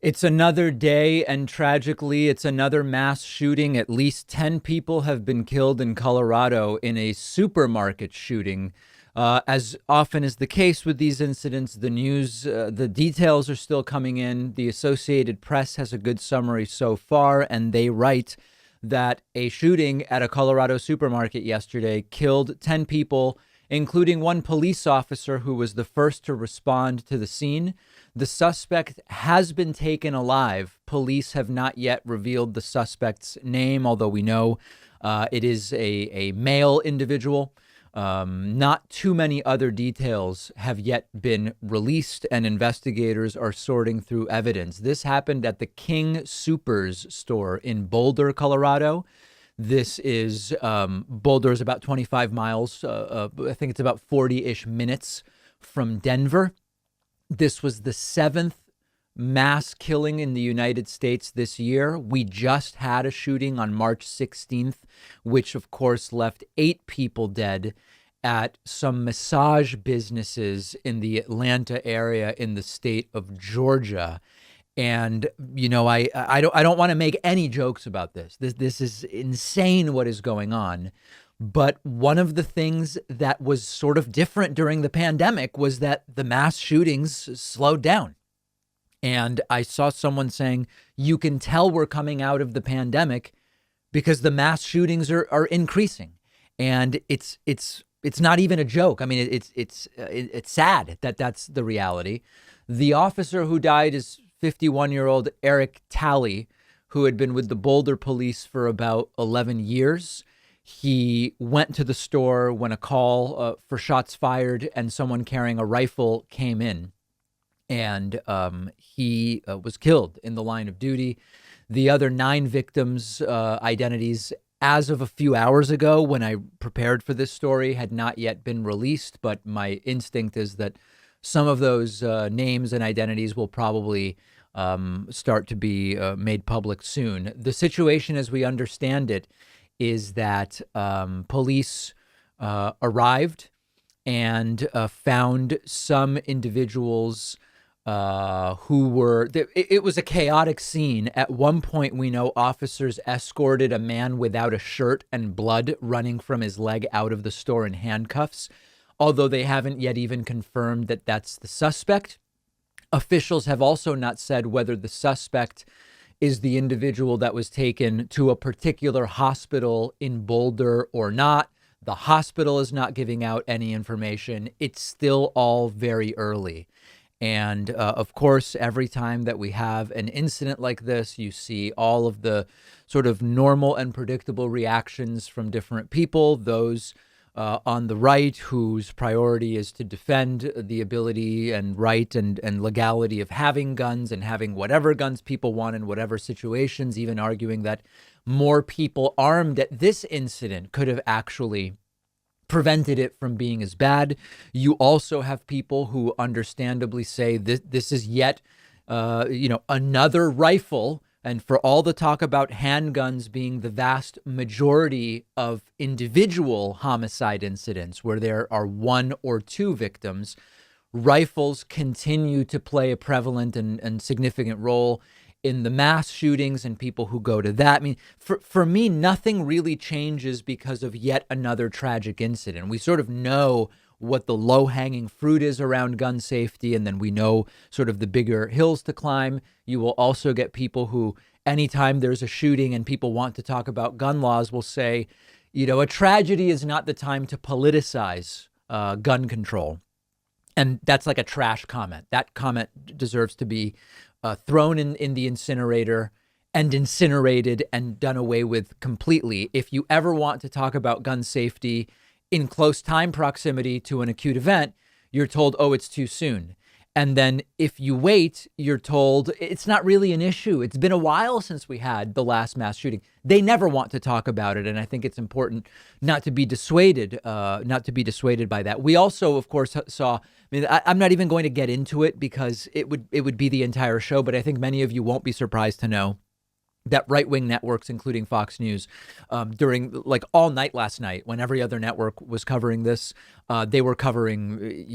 It's another day, and tragically, it's another mass shooting. At least 10 people have been killed in Colorado in a supermarket shooting. As often is the case with these incidents, the details are still coming in. The Associated Press has a good summary so far, and they write that a shooting at a Colorado supermarket yesterday killed 10 people, including one police officer who was the first to respond to the scene. The suspect has been taken alive. Police have not yet revealed the suspect's name, although we know it is a male individual. Not too many other details have yet been released, and investigators are sorting through evidence. This happened at the King Soopers store in Boulder, Colorado. This is Boulder is about 25 miles. I think it's about 40-ish minutes from Denver. This was the seventh mass killing in the United States this year. We just had a shooting on March 16th, which of course left 8 people dead at some massage businesses in the Atlanta area in the state of Georgia. And, you know, I don't want to make any jokes about this. This is insane what is going on. But one of the things that was sort of different during the pandemic was that the mass shootings slowed down. And I saw someone saying, you can tell we're coming out of the pandemic because the mass shootings are increasing. And it's not even a joke. I mean, it's sad that that's the reality. The officer who died is 51-year-old Eric Talley, who had been with the Boulder police for about 11 years. He went to the store when a call for shots fired and someone carrying a rifle came in, and he was killed in the line of duty. The other 9 victims' identities, as of a few hours ago when I prepared for this story, had not yet been released, but my instinct is that some of those names and identities will probably start to be made public soon. The situation, as we understand it, is that police arrived and found some individuals who were, it was a chaotic scene. At one point, we know officers escorted a man without a shirt and blood running from his leg out of the store in handcuffs, although they haven't yet even confirmed that that's the suspect. Officials have also not said whether the suspect is the individual that was taken to a particular hospital in Boulder or not. The hospital is not giving out any information. It's still all very early. And of course, every time that we have an incident like this, you see all of the sort of normal and predictable reactions from different people. Those on the right, whose priority is to defend the ability and right and legality of having guns and having whatever guns people want in whatever situations, even arguing that more people armed at this incident could have actually prevented it from being as bad. You also have people who understandably say this is yet, another rifle. And for all the talk about handguns being the vast majority of individual homicide incidents where there are 1 or 2 victims, rifles continue to play a prevalent and significant role in the mass shootings and people who go to that. I mean, for me, nothing really changes because of yet another tragic incident. We sort of know what the low-hanging fruit is around gun safety, and then we know sort of the bigger hills to climb. You will also get people who, anytime there's a shooting and people want to talk about gun laws, will say, you know, a tragedy is not the time to politicize gun control. And that's like a trash comment. That comment deserves to be thrown in the incinerator and incinerated and done away with completely. If you ever want to talk about gun safety in close time proximity to an acute event, you're told, oh, it's too soon. And then if you wait, you're told it's not really an issue. It's been a while since we had the last mass shooting. They never want to talk about it. And I think it's important not to be dissuaded by that. We also, of course, saw, I'm not even going to get into it because it would be the entire show, but I think many of you won't be surprised to know that right-wing networks, including Fox News, during like all night last night, when every other network was covering this, they were covering,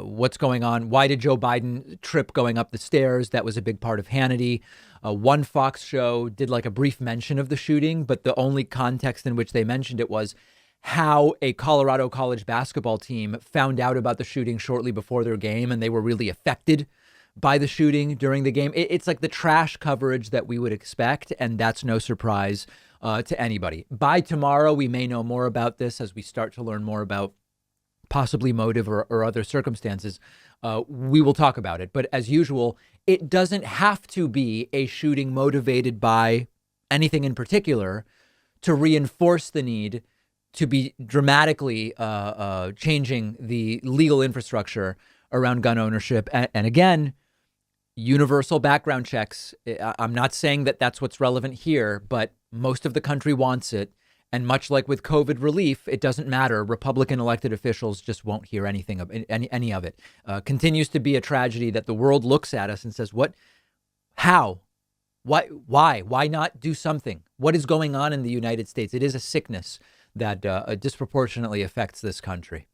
what's going on. Why did Joe Biden trip going up the stairs? That was a big part of Hannity. One Fox show did like a brief mention of the shooting, but the only context in which they mentioned it was how a Colorado college basketball team found out about the shooting shortly before their game, and they were really affected by the shooting during the game. It's like the trash coverage that we would expect, and that's no surprise to anybody. By tomorrow, we may know more about this as we start to learn more about possibly motive or other circumstances. We will talk about it. But as usual, it doesn't have to be a shooting motivated by anything in particular to reinforce the need to be dramatically changing the legal infrastructure around gun ownership. And again, universal background checks. I'm not saying that that's what's relevant here, but most of the country wants it. And much like with COVID relief, it doesn't matter. Republican elected officials just won't hear anything of any of it. Continues to be a tragedy that the world looks at us and says, what, how, why not do something? What is going on in the United States? It is a sickness that disproportionately affects this country.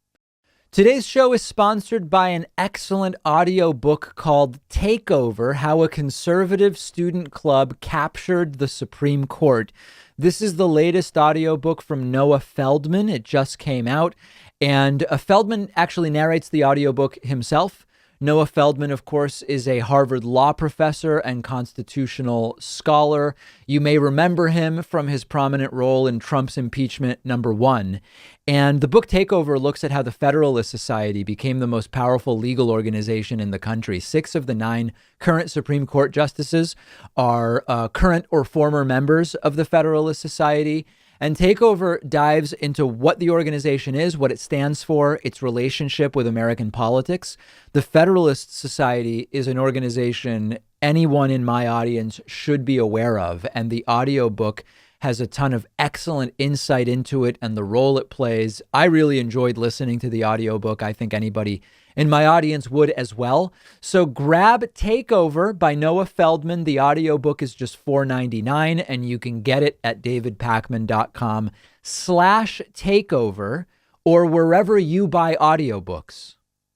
Today's show is sponsored by an excellent audio book called Takeover: How a Conservative Student Club Captured the Supreme Court. This is the latest audiobook from Noah Feldman. It just came out, and Feldman actually narrates the audiobook himself. Noah Feldman, of course, is a Harvard law professor and constitutional scholar. You may remember him from his prominent role in Trump's impeachment #1. And the book Takeover looks at how the Federalist Society became the most powerful legal organization in the country. 6 of the 9 current Supreme Court justices are current or former members of the Federalist Society. And Takeover dives into what the organization is, what it stands for, its relationship with American politics. The Federalist Society is an organization anyone in my audience should be aware of, and the audiobook has a ton of excellent insight into it and the role it plays. I really enjoyed listening to the audiobook. I think anybody in my audience would as well. So grab Takeover by Noah Feldman. The audiobook is just $4.99, and you can get it at davidpakman.com/takeover or wherever you buy audiobooks.